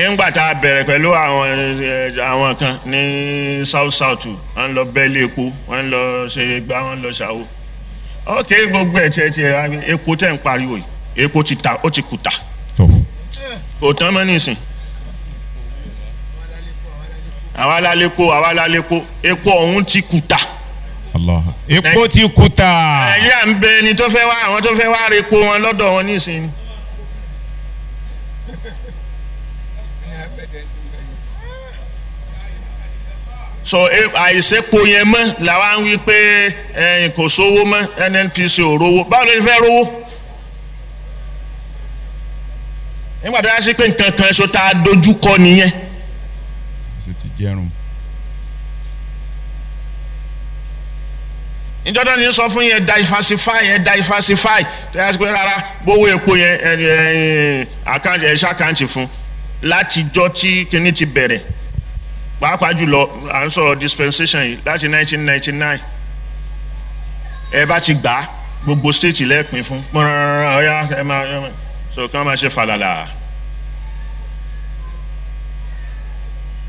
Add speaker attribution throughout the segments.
Speaker 1: ńgbà tá a bẹ̀rẹ̀ pẹ̀lú àwọn kan ní south wọ́n lọ bẹ́ẹ̀lì epo wọ́n lọ ṣe gbá wọ́n lọ ṣàwó ok gbogbo ẹ̀ tiẹ̀ epo tẹ̀ ń pariwo yìí epo ti ta ó ti kùtà kò tán mọ́ nísìn àwa lálépo epo ọ̀hún ti kùtà.
Speaker 2: Allah. Epo ti kùtà.
Speaker 1: Nàìjíríà ń bẹ ẹni tó fẹ́ wá àwọn tó fẹ́ wá re epo wọn lọ́dọ̀ wọn nísìn. So àìsèpo yẹn mọ́ làwa ń wí pé kò sówó mọ́ NNPC ò rówó báwo ló fẹ́ rówó nígbà tó yá sí pé nǹkan kan ṣo tá a dojú kọ nìyẹn. ìjọba ní sọ fún yẹn diversify tó yá sí pé rárá gbówó epo yẹn àkáǹtì ẹ̀ ṣàkáǹtì fún látijọ́ tí kinní ti bẹ̀rẹ̀ pàápàá jùlọ à ń sọ̀rọ̀ dispensation yìí láti 1999 ẹ bá ti gbà á gbogbo state lẹ́ẹ̀pin fún pọ́nrán ọ̀yá ẹ máa so kí wọ́n máa ṣe falala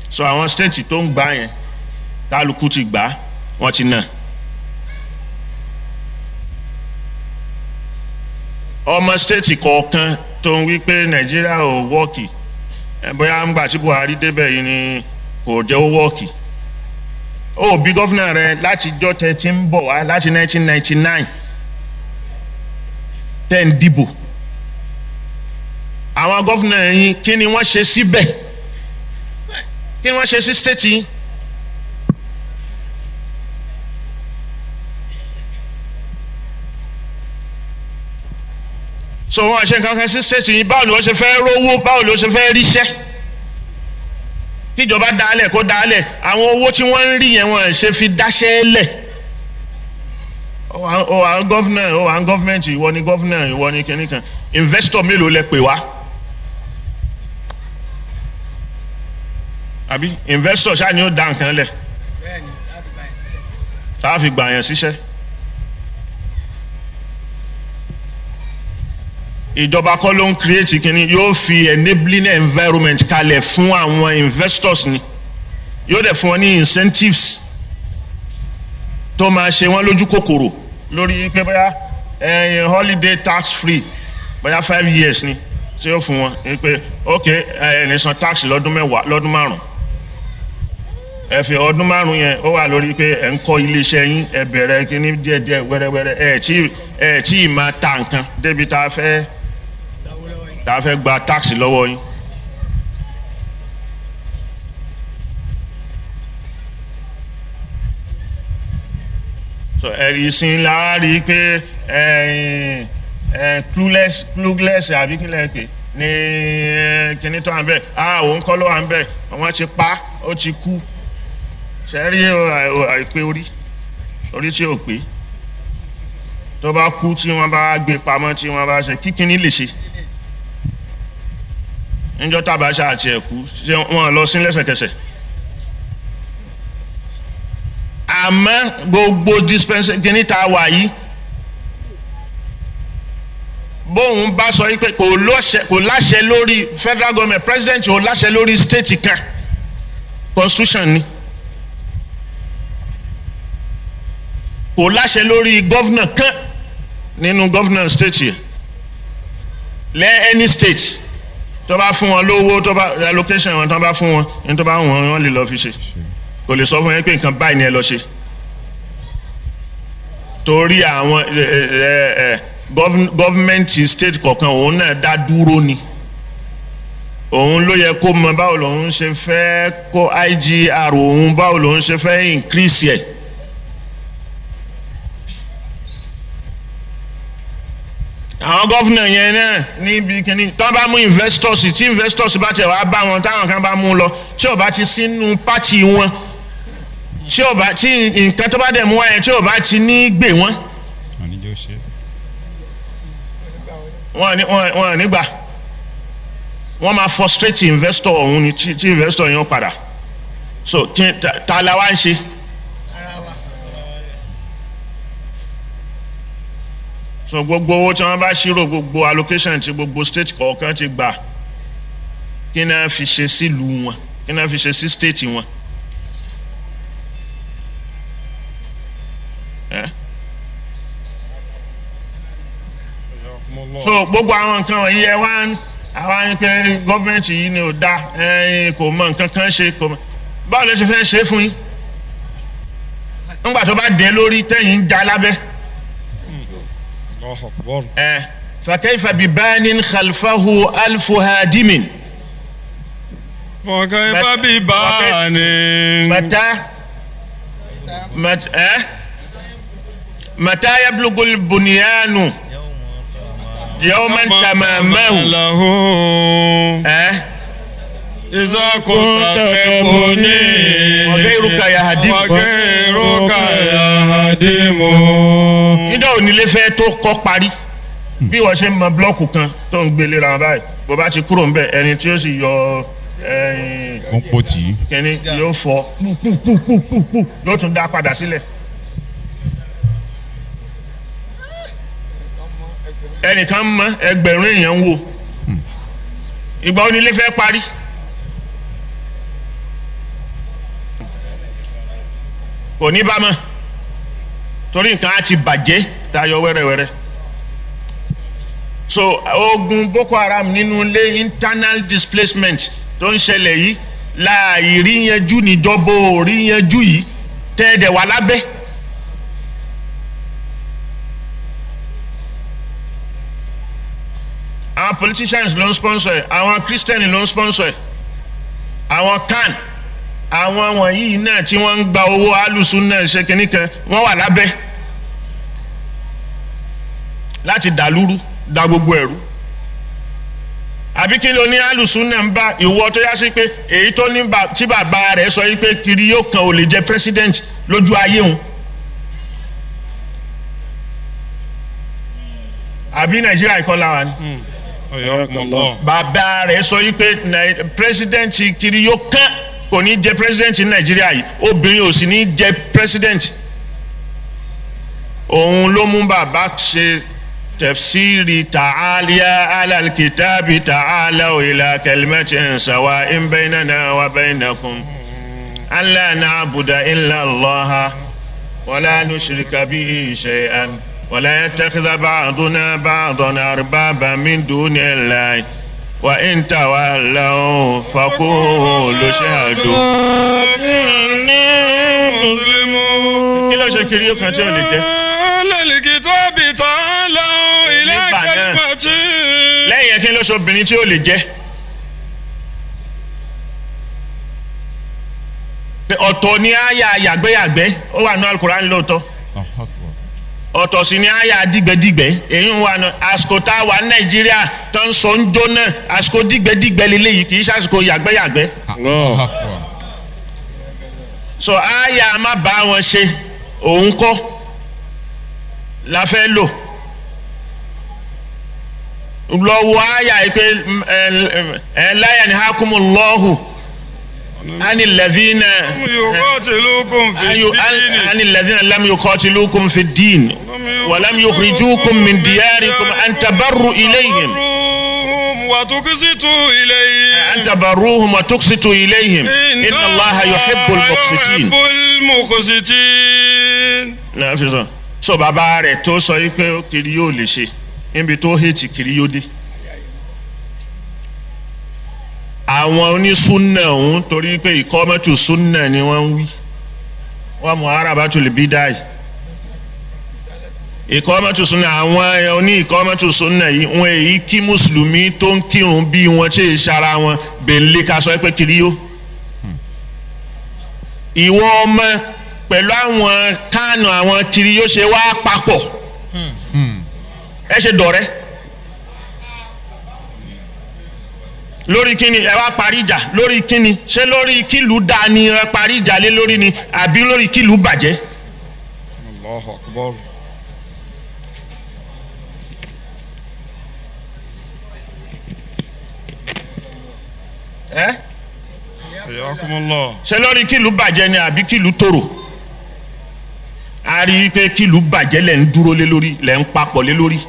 Speaker 1: so àwọn state tó ń gbà yẹn kálukú ti gbà wọ́n ti nà ọmọ state kọ̀ọ̀kan tó ń wí pé Nàìjíríà ò wọ́ọ̀kì bóyá ń gbà tí Buhari débẹ̀ yìí ni kò jẹ́ ó wọ́ọ̀kì ó bí gọ́fìnà rẹ láti jọ́ tẹ ti ń bọ̀ wá láti 1999 tẹ́ ń dìbò àwọn gọ́fìnà yín kí ni wọ́n ṣe síbẹ̀ kí ni wọ́n ṣe sí state yín so wọ́n ṣe nǹkan kan sí state yín báwo ni wọ́n ṣe fẹ́ rówó báwo ni wọ́n ṣe fẹ́ ríṣẹ́ kíjọba dálẹ̀ kó dálẹ̀ àwọn owó tí wọ́n ń rí yẹn wọ́n ṣe fi dáṣẹ́ lẹ̀ ó wà gọ́fìnmẹ̀ntì ìwọ ni gọ́fìnà ìwọ ni kìnìún kan investor mélòó lẹ pè wá àbí investor ṣáà ni ó dá nǹkan lẹ̀ tá a fi gbà yẹn síṣẹ́ ìjọba kọ́ ló ń create kínní yóò fi enabling environment kalẹ̀ fún àwọn investors ni yóò dẹ̀ fún wọn ní incentives tó máa ṣe wọ́n lójú kòkòrò lórí pé bóyá holiday tax free bóyá 5 years ni tí yóò fún wọn pé ok ẹni san tax lọ́dún 5 ẹ fi ọdún 5 yẹn ó wà lórí pé ẹ ń kọ́ iléeṣẹ́ yín ẹ bẹ̀rẹ̀ kínní díẹ̀díẹ̀ wẹ́rẹ́wẹ́rẹ́ ẹ tí ì máa ta nǹkan débi tá a fẹ́ gba tax lọ́wọ́ yín. so ẹ̀rí sin la rí i pé clueless àbí kí lè pè ní kíní tó wà ń bẹ̀ òun kọ́ ló wà ń bẹ̀ wọ́n ti pa ó ti kú sẹ́rí àìpé orí tí ò pé tó bá kú tí wọ́n bá gbé pamọ́ tí wọ́n bá ṣe kíkíní lè ṣe níjọ́ tábàṣà àti ẹ̀kú ṣé wọ́n lọ sí lẹ́sẹ̀kẹsẹ̀ àmọ́ gbogbo dispensation kìíní tá a wà yìí bóun bá sọ yìí pé kò láṣẹ lórí federal government president ò láṣẹ lórí state kan constitution ni kò láṣẹ lórí governor kan nínú governor state yẹn lẹ́ any state tó bá fún wọn lówó tó bá allocation wọn tó bá fún wọn ní tó bá wọn lè lọ fi ṣe kò lè sọ fún yẹn pé nǹkan báyìí ni ẹ lọ ṣe torí àwọn gọ́fìmẹ̀ntì state kọ̀ọ̀kan òun náà dá dúró ni òun ló yẹ kó mọ báwo lòun ṣe fẹ́ kó IGR òun báwo lòun ṣe fẹ́ increase ẹ̀. àwọn gọ́fìnà yẹn náà níbi kíní tó bá mú investors tí investors bá tẹ̀ wá bá wọn táwọn kan bá mú lọ tí ò bá ti sínú pátì wọn tí nǹkan tó bá dẹ̀ mú wá yẹn tí ò bá ti ní gbè wọ́n wọ́n nígbà wọ́n máa frustrate investor ọ̀hún ni tí investor yẹn padà so ta la wá ń ṣe so gbogbo owó tí wọ́n bá ṣírò gbogbo allocation tí gbogbo state kọ̀ọ̀kan ti gbà kí náà fi ṣe sílùú wọn kí náà fi ṣe sí state wọn. So gbogbo àwọn nǹkan wọ̀nyí ẹ wá àwọn pé gọ́ọ̀mẹ̀ntì yìí ni ò dá kò mọ nǹkan kan ṣe kò mọ báwo ló ṣe fẹ́ ṣe fún yín nígbà tó bá dé lórí tẹ̀yìn ń já lábẹ́. فكيف ببان خلفه ألف هادم
Speaker 3: فكيف ببان
Speaker 1: متى يبلغ البنيان يوما تمامه
Speaker 3: له إذا كنت تبني
Speaker 1: وغيرك يهدم nígbà onílé fẹ́ tó kọ́ parí bí wọ́n ṣe ń mọ blọ́ọ̀kù kan tó ń gbélé ra báyìí bó bá ti kúrò ń bẹ̀ ẹni tí ó sì yọ
Speaker 2: kọ́ńpọ̀tì
Speaker 1: kẹ́ni yóò fọ́ yóò tún dá padà sílẹ̀. ẹnìkan mọ ẹgbẹ̀rún èèyàn ń wò ìgbà onílé fẹ́ parí. kò ní bá mọ́ torí nǹkan á ti bàjẹ́ tayọ wẹ́rẹ́wẹ́rẹ́. So ogun Boko Haram nínú ilé internal displacement tó ń ṣẹlẹ̀ yìí láàyè rí yanjú níjọba ò rí yanjú yìí tẹ́ẹ̀dẹ̀ wà lábẹ́. àwọn politicians ló ń sponsor ẹ̀ àwọn Christian ló ń sponsor ẹ̀ àwọn CAN àwọn wọ̀nyí náà tí wọ́n ń gba owó alùsùn náà ṣe kínní kan wọ́n wà lábẹ́ láti dàlúrú da gbogbo ẹ̀rú. àbí kí ló ní alùsùn náà ń bá ìwọ tó yá sí pé èyí tó ní tí bàbá rẹ̀ sọ yìí pé kiri yóò kan ò lè jẹ president lójú ayé òun. àbí Nàìjíríà ìkọlà wa ni. bàbá rẹ̀ sọ yìí pé president kiri yóò kan kò ní jẹ president ní Nàìjíríà yìí obìnrin ò sì ní jẹ president. òun ló mú bàbá ṣe tafsiri ta'aliya alal kitabi ta'alaw ila kalimatin sawa'in baynana wa baynakum alla na'buda illa Allah wa la nushrika bihi shay'an wa la yattakhidha ba'duna ba'dan arbaban min duni Allah wa in tawallaw faqulu shahadu inni muslimun. kí ló ṣe kiri yóò kan tí ò lè jẹ. lẹ́yìn yẹn kí ló ṣe obìnrin tí ò lè jẹ́. ọ̀tọ̀ ni àyà yàgbẹ́yàgbẹ́ ó wà ní Al-Qur'an lóòótọ́ ọ̀tọ̀ sì ni àyà dìgbẹ́dìgbẹ́ èyí ń wà ní àsìkò tá a wà ní Nàìjíríà tó ń sọ ń jóná àsìkò dìgbẹ́dìgbẹ́ lélẹ́yìí kì í ṣe àsìkò yàgbẹ́yàgbẹ́. so àyà má bá wọn ṣe òun kọ́ la fẹ́ lò lọ́wọ́ àyà yìí pé la yanhakumullahu anil ladhina lam yuqatilukum fid din wa lam yukhrijukum min diyarikum an tabarru ilayhim wa tuqsitu ilayhim an tabarruhum wa tuqsitu ilayhim inna Allaha yuhibbul muqsitin. so bàbá rẹ̀ tó sọ yìí pé kiri yóò lè ṣe níbi tó hẹ́ẹ̀tì kiri yóò dé. àwọn onísúnà ọ̀hún torí pé ìkọ́mẹ́tù súnà ni wọ́n ń wí wọ́n mú arábàtú lè bí dáì. ìkọ́mẹ́tù súnà àwọn oní ìkọ́mẹ́tù súnà yìí wọ́n èyí kí mùsùlùmí tó ń kírun bí wọ́n ṣe ṣara wọn bẹ̀ẹ́lẹ́ ká sọ pé kiri yó. ìwọ ọmọ pẹ̀lú àwọn kánù àwọn kiri yó ṣe wá papọ̀ ẹ ṣe dọ̀rẹ́ lórí kíni ẹ wá parí ìjà lórí kíni ṣé lórí kílù dá ni ẹ parí ìjà lé lórí ni àbí lórí kílù bàjẹ́.
Speaker 3: Allahu Akbar.
Speaker 1: ṣé lórí kílù bàjẹ́ ni àbí kílù tòrò rí i pé kìlú bàjẹ́ lẹ̀ ń dúró lé lórí lẹ̀ ń papọ̀ lé lórí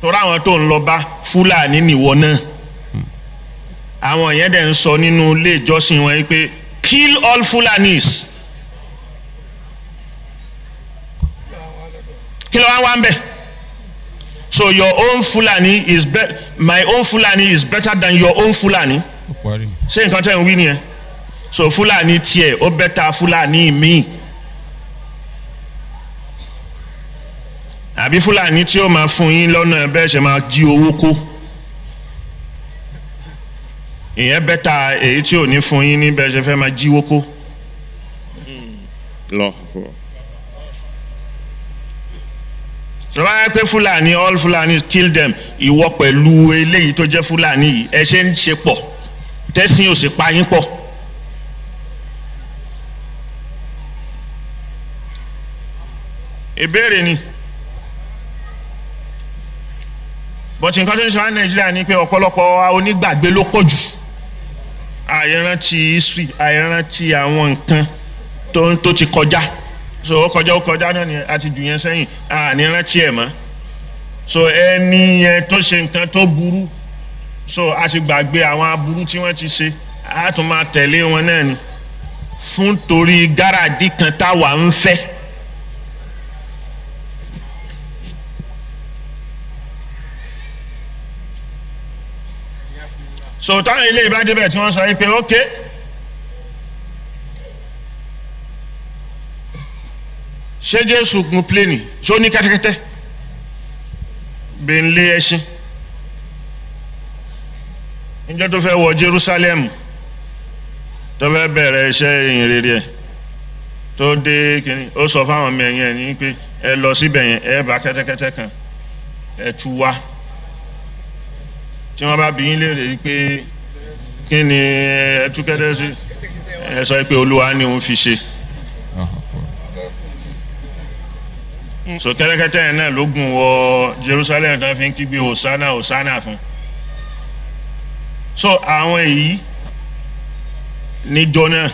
Speaker 1: torí àwọn tó ń lọ bá Fúlàní nìwọ náà àwọn yẹn dẹ̀ ń sọ nínú ilé ìjọsìn wọn pé kill all Fulanis kí ló wá ń bẹ̀ so your own Fulani is my own Fulani is better than your own Fulani ṣé nǹkan tẹ́ ń wí nìyẹn so Fulani tiẹ̀ ó bẹ́ta Fulani míì àbí Fulani tí ó máa fún yín lọ́nà bẹ́ẹ̀ ṣe máa jí owó kó ìyẹn bẹ́ta èyí tí ò ní fún yín ní bẹ́ẹ̀ ṣe fẹ́ máa jíwó kó. sọlá yẹ pé Fulani all Fulani kill them ìwọ pẹ̀lú eléyìí tó jẹ́ Fulani yìí ẹ ṣe ń ṣe pọ̀ tẹ́sìn ò sì pa yín pọ̀. ìbéèrè ni bọ́tí nǹkan tó ń ṣe wá Nàìjíríà ni pé ọ̀pọ̀lọpọ̀ onígbàgbé ló pọ̀ jù àìrántí history àìrántí àwọn nǹkan tó ti kọjá so ó kọjá náà ni a ti jù yẹn sẹ́yìn ànírántí ẹ̀ mọ́ so ẹni yẹn tó ṣe nǹkan tó burú so a ti gbàgbé àwọn aburú tí wọ́n ti ṣe a tún máa tẹ̀lé wọn náà ni fún torí gáràdì kan táwa ń fẹ́. so táwọn ilé ìbá débẹ̀ tí wọ́n sọ pé ok ṣé Jésù gun pléènì ṣó ní kẹ́tẹ́kẹ́tẹ́ bẹ́ńlé ẹṣin níjọ́ tó fẹ́ wọ Jerusalem tó fẹ́ bẹ̀rẹ̀ iṣẹ́ ìyìnrere ẹ̀ tó dé kínní ó sọ fáwọn ọmọ ẹ̀yìn ẹ̀ ní pé ẹ lọ síbẹ̀ yẹn ẹ bá kẹ́tẹ́kẹ́tẹ́ kan ẹ tú wá tí wọ́n bá bi yín léèrè pé kí ni ẹ tú kẹ́tẹ́ sí ẹ sọ pé Olúwa ni òun fi ṣe. so kẹ́tẹ́kẹ́tẹ́ yẹn náà ló gùn wọ Jerusalem tó fi ń kígbe Hosanna Hosanna fún. so àwọn èyí níjọ náà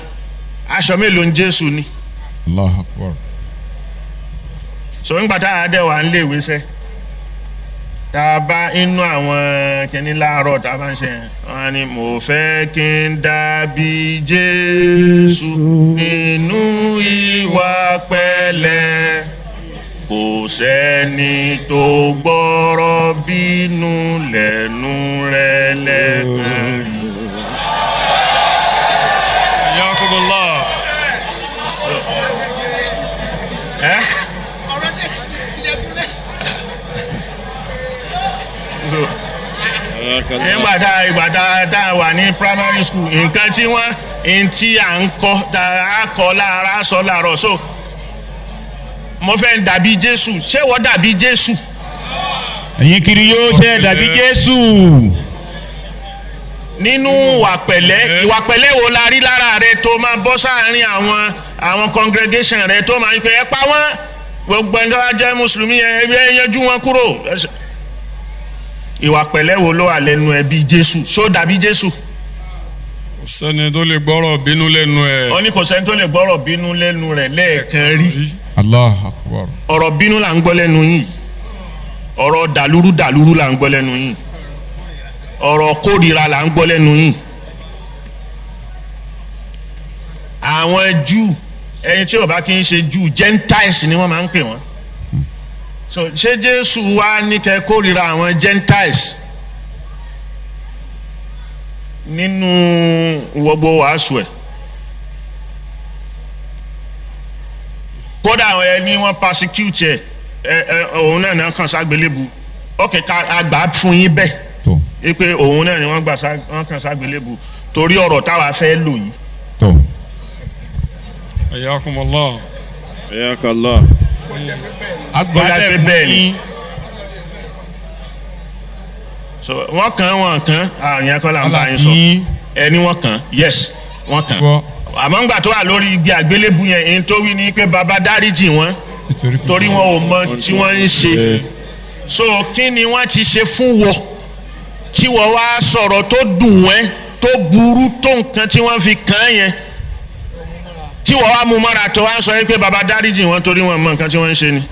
Speaker 1: aṣọ mélòó ń Jésù ni.
Speaker 2: Allahu Akbar.
Speaker 1: so nígbà tá a dẹ̀ wà ń léèwé sẹ́ tá a bá inú àwọn kìnní láàárọ̀ tá a bá ń ṣe wọn ni mo fẹ́ kí n dàbí Jésù nínú ìwà pẹ̀lẹ́ kò sẹ́ni tó gbọ́rọ̀ bínú lẹ́nu rẹ̀ lẹ́ẹ̀kan rí.
Speaker 3: Yakubillah.
Speaker 1: ìgbà tá a wà ní primary school nǹkan tí à ń kọ́ tá a kọ́ lára sọ láàárọ̀ so mo fẹ́ dàbí Jésù ṣé wọ́n dàbí Jésù.
Speaker 2: ẹ̀yin kiri yóò ṣe dàbí Jésù.
Speaker 1: nínú ìwà pẹ̀lẹ́ wo la rí lára rẹ tó máa bọ́ sáàárín àwọn congregation rẹ tó máa ń pè é pa wọ́n gbogbo ẹni tó bá jẹ́ mùsùlùmí ẹ yanjú wọn kúrò. ìwà pẹ̀lẹ́ wo ló wà lẹ́nu ẹbí Jésù ṣó dàbí Jésù.
Speaker 3: kò sẹ́ni tó lè gbọ́rọ̀ bínú lẹ́nu ẹ̀.
Speaker 1: ó ní kò sẹ́ni tó lè gbọ́rọ̀ bínú lẹ́nu rẹ̀ lẹ́ẹ̀kan rí.
Speaker 2: Allahu Akbar.
Speaker 1: ọ̀rọ̀ bínú là ń gbọ́ lẹ́nu yìí ọ̀rọ̀ dàlúrú là ń gbọ́ lẹ́nu yìí ọ̀rọ̀ kórìíra là ń gbọ́ lẹ́nu yìí. àwọn Júù ẹni tí ò bá kí ń ṣe Júù Gentiles ni wọ́n máa ń pè wọ́n. so ṣé Jésù wá ní kẹ́ kórìíra àwọn Gentiles nínú gbogbo wàásù ẹ̀. kódà àwọn ẹni wọ́n persecute òun náà kàn ságbélébu ọkẹ ká àgbà fún yín bẹ́ẹ̀ pé òun náà ni wọ́n kàn ságbélébu torí ọ̀rọ̀ táwa fẹ́ lò yìí.
Speaker 3: Ayakumullah.
Speaker 4: Ayakallah.
Speaker 1: agbada bẹ́ẹ̀ ni so wọ́n kàn àyàn kọ́ là ń bá yín sọ ẹni wọ́n kàn yes wọ́n kàn àmọ́ ńgbà tó wà lórí igi àgbélébù yẹn èyí tó wí ni pé baba dáríjì wọn torí wọn ò mọ tí wọ́n ń ṣe so kí ni wọ́n ti ṣe fún wọ tí wọ́n wá sọ̀rọ̀ tó dùn wọ́n tó burú tó nǹkan tí wọ́n fi kàn yẹn tí tí wọ́n wá mú mọ́ra tó wá ń sọ pé baba dáríjì wọn torí wọn mọ nǹkan tí wọ́n ń ṣe ni.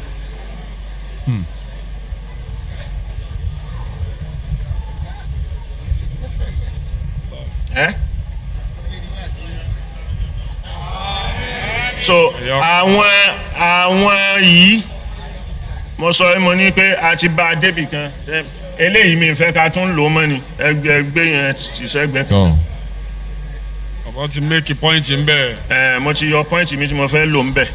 Speaker 1: So àwọn yìí mo sọ mo ní pé a ti bá a débì kan eléyìí mi fẹ́ ká tún lò ó mọ́ ni ẹgbẹ́ yẹn ti sẹ́gbẹ́ kan.
Speaker 3: Bàbá ti make a point ń bẹ̀.
Speaker 1: Mo ti yọ point mi tí mo fẹ́ lò ń bẹ̀.